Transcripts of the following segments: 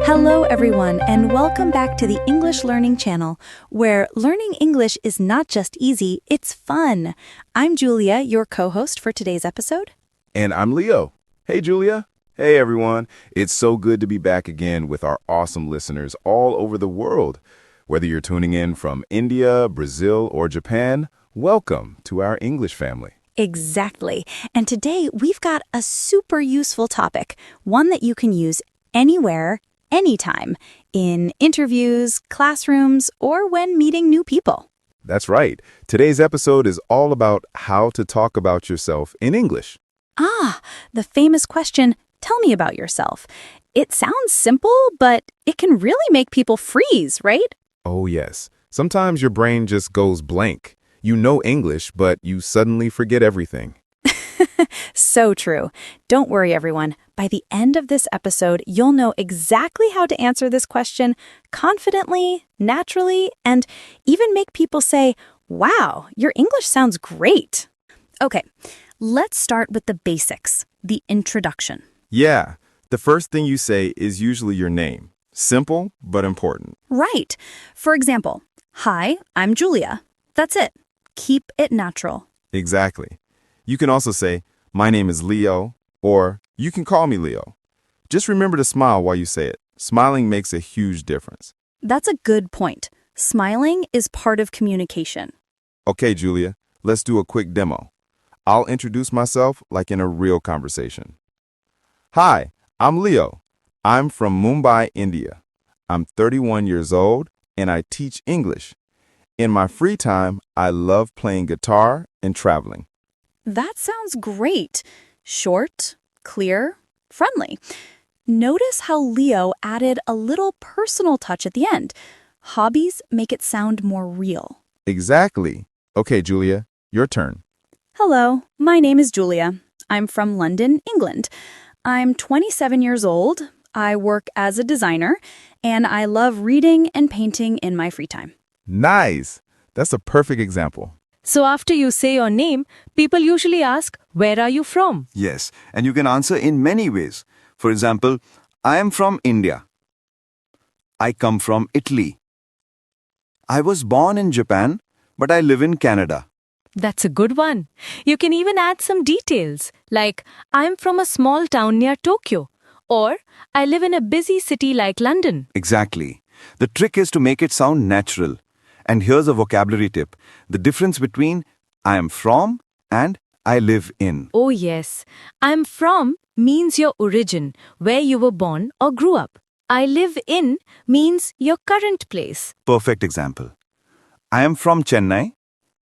Hello, everyone, and welcome back to the English Learning Channel, where learning English is not just easy, it's fun. I'm Julia, your co-host for today's episode. And I'm Leo. Hey, Julia. Hey, everyone. It's so good to be back again with our awesome listeners all over the world. Whether you're tuning in from India, Brazil, or Japan, welcome to our English family. Exactly. And today we've got a super useful topic, one that you can use anywhere, anytime, in interviews, classrooms, or when meeting new people. That's right. Today's episode is all about how to talk about yourself in English. The famous question, tell me about yourself. It sounds simple, but it can really make people freeze, right? Oh, yes. Sometimes your brain just goes blank. You know English, but you suddenly forget everything. So true. Don't worry, everyone. By the end of this episode, you'll know exactly how to answer this question confidently, naturally, and even make people say, wow, your English sounds great. Okay, let's start with the basics, the introduction. Yeah. The first thing you say is usually your name. Simple, but important. Right. For example, hi, I'm Julia. That's it. Keep it natural. Exactly. You can also say, my name is Leo, or you can call me Leo. Just remember to smile while you say it. Smiling makes a huge difference. That's a good point. Smiling is part of communication. Okay, Julia, let's do a quick demo. I'll introduce myself like in a real conversation. Hi, I'm Leo. I'm from Mumbai, India. I'm 31 years old, and I teach English. In my free time, I love playing guitar and traveling. That sounds great. Short, clear, friendly. Notice how Leo added a little personal touch at the end. Hobbies make it sound more real. Exactly. Okay, Julia, your turn. Hello, my name is Julia. I'm from London, England. I'm 27 years old. I work as a designer, and I love reading and painting in my free time. Nice. That's a perfect example. So after you say your name, people usually ask, where are you from? Yes, and you can answer in many ways. For example, I am from India. I come from Italy. I was born in Japan, but I live in Canada. That's a good one. You can even add some details, like I'm from a small town near Tokyo, or I live in a busy city like London. Exactly. The trick is to make it sound natural. And here's a vocabulary tip. The difference between I am from and I live in. Oh yes, I'm from means your origin, where you were born or grew up. I live in means your current place. Perfect example. I am from Chennai,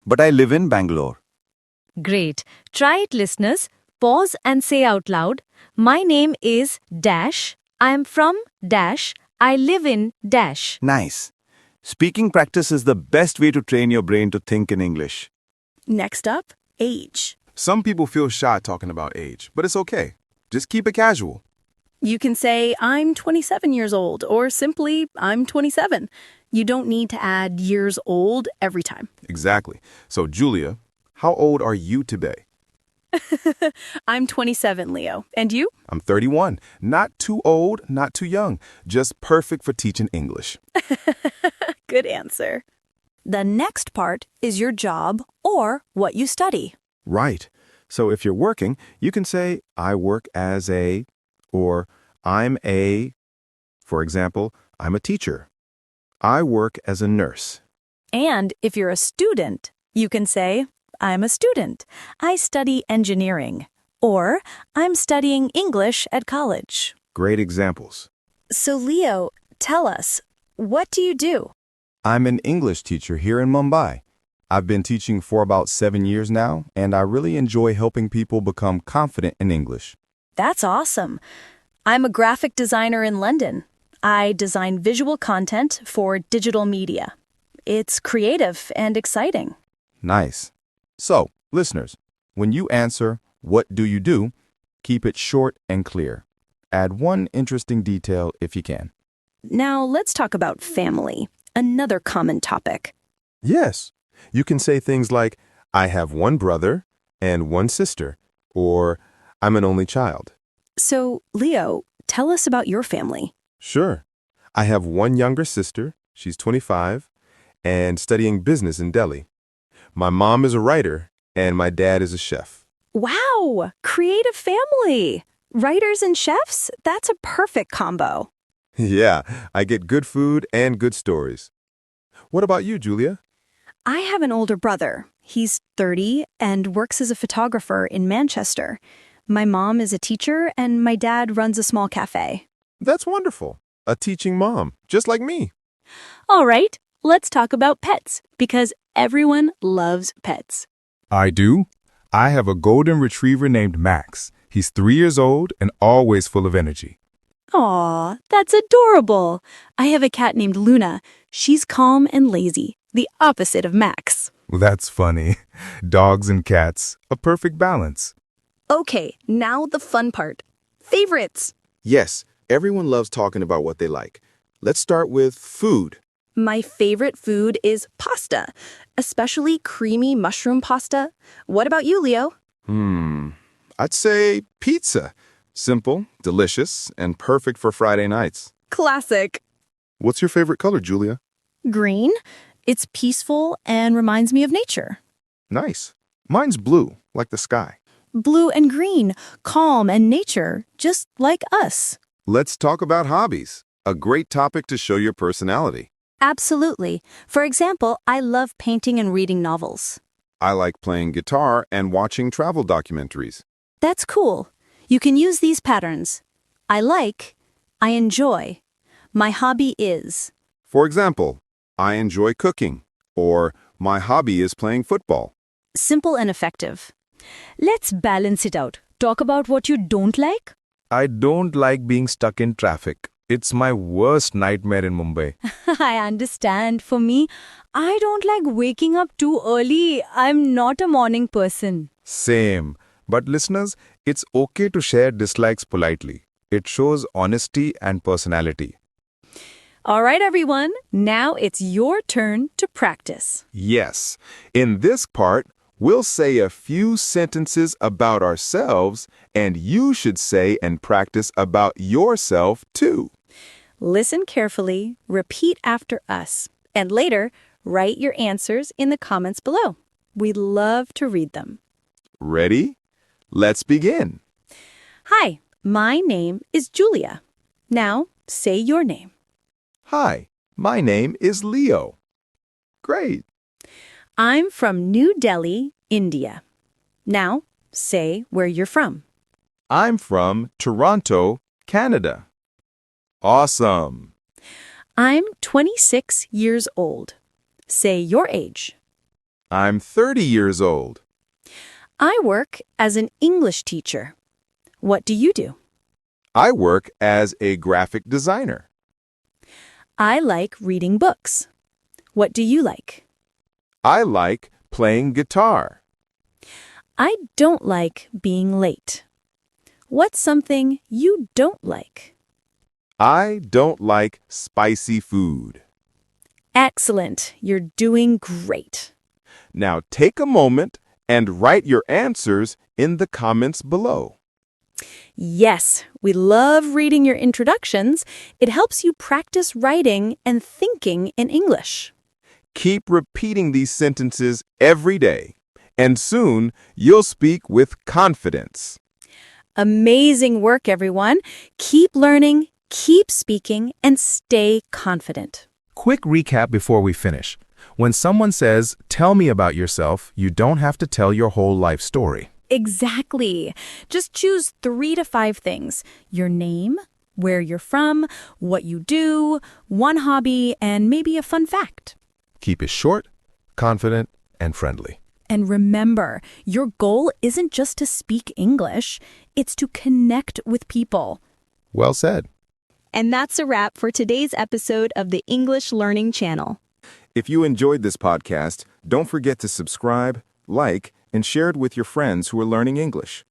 but I live in Bangalore. Great. Try it, listeners. Pause and say out loud, my name is dash, I'm from dash, I live in dash. Nice. Speaking practice is the best way to train your brain to think in English. Next up, age. Some people feel shy talking about age, but it's okay. Just keep it casual. You can say, I'm 27 years old, or simply, I'm 27. You don't need to add years old every time. Exactly. So, Julia, how old are you today? I'm 27, Leo. And you? I'm 31. Not too old, not too young. Just perfect for teaching English. Good answer. The next part is your job or what you study. Right. So if you're working, you can say, I work as a, or I'm a, for example, I'm a teacher. I work as a nurse. And if you're a student, you can say, I'm a student. I study engineering. Or I'm studying English at college. Great examples. So Leo, tell us, what do you do? I'm an English teacher here in Mumbai. I've been teaching for about 7 years now, and I really enjoy helping people become confident in English. That's awesome. I'm a graphic designer in London. I design visual content for digital media. It's creative and exciting. Nice. So, listeners, when you answer, what do you do, keep it short and clear. Add one interesting detail if you can. Now let's talk about family, another common topic. Yes. You can say things like, I have one brother and one sister, or I'm an only child. So, Leo, tell us about your family. Sure. I have one younger sister, she's 25, and studying business in Delhi. My mom is a writer, and my dad is a chef. Wow, creative family. Writers and chefs? That's a perfect combo. Yeah, I get good food and good stories. What about you, Julia? I have an older brother. He's 30 and works as a photographer in Manchester. My mom is a teacher, and my dad runs a small cafe. That's wonderful. A teaching mom, just like me. All right, let's talk about pets, because everyone loves pets. I do. I have a golden retriever named Max. He's 3 years old and always full of energy. Aw, that's adorable. I have a cat named Luna. She's calm and lazy, the opposite of Max. That's funny. Dogs and cats, a perfect balance. Okay, now the fun part. Favorites. Yes, everyone loves talking about what they like. Let's start with food. My favorite food is pasta, especially creamy mushroom pasta. What about you, Leo? I'd say pizza. Simple, delicious, and perfect for Friday nights. Classic. What's your favorite color, Julia? Green. It's peaceful and reminds me of nature. Nice. Mine's blue, like the sky. Blue and green, calm and nature, just like us. Let's talk about hobbies. A great topic to show your personality. Absolutely. For example, I love painting and reading novels. I like playing guitar and watching travel documentaries. That's cool. You can use these patterns. I like, I enjoy, my hobby is. For example, I enjoy cooking, or my hobby is playing football. Simple and effective. Let's balance it out. Talk about what you don't like. I don't like being stuck in traffic. It's my worst nightmare in Mumbai. I understand. For me, I don't like waking up too early. I'm not a morning person. Same. But listeners, it's okay to share dislikes politely. It shows honesty and personality. All right, everyone. Now it's your turn to practice. Yes. In this part, we'll say a few sentences about ourselves, and you should say and practice about yourself too. Listen carefully, repeat after us, and later, write your answers in the comments below. We love to read them. Ready? Let's begin. Hi, my name is Julia. Now, say your name. Hi, my name is Leo. Great. I'm from New Delhi, India. Now, say where you're from. I'm from Toronto, Canada. Awesome. I'm 26 years old. Say your age. I'm 30 years old. I work as an English teacher. What do you do? I work as a graphic designer. I like reading books. What do you like? I like playing guitar. I don't like being late. What's something you don't like? I don't like spicy food. Excellent. You're doing great. Now take a moment and write your answers in the comments below. Yes, we love reading your introductions. It helps you practice writing and thinking in English. Keep repeating these sentences every day, and soon you'll speak with confidence. Amazing work, everyone. Keep learning, keep speaking, and stay confident. Quick recap before we finish. When someone says, "Tell me about yourself," you don't have to tell your whole life story. Exactly. Just choose 3 to 5 things. Your name, where you're from, what you do, one hobby, and maybe a fun fact. Keep it short, confident, and friendly. And remember, your goal isn't just to speak English, it's to connect with people. Well said. And that's a wrap for today's episode of the English Learning Channel. If you enjoyed this podcast, don't forget to subscribe, like, and share it with your friends who are learning English.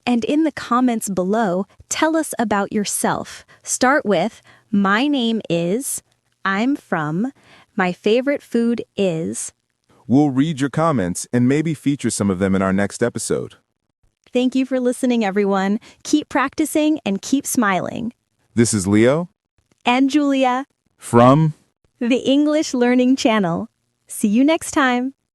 And in the comments below, tell us about yourself. Start with, my name is, I'm from, my favorite food is. We'll read your comments and maybe feature some of them in our next episode. Thank you for listening, everyone. Keep practicing and keep smiling. This is Leo. and Julia, From the English Learning Channel. See you next time.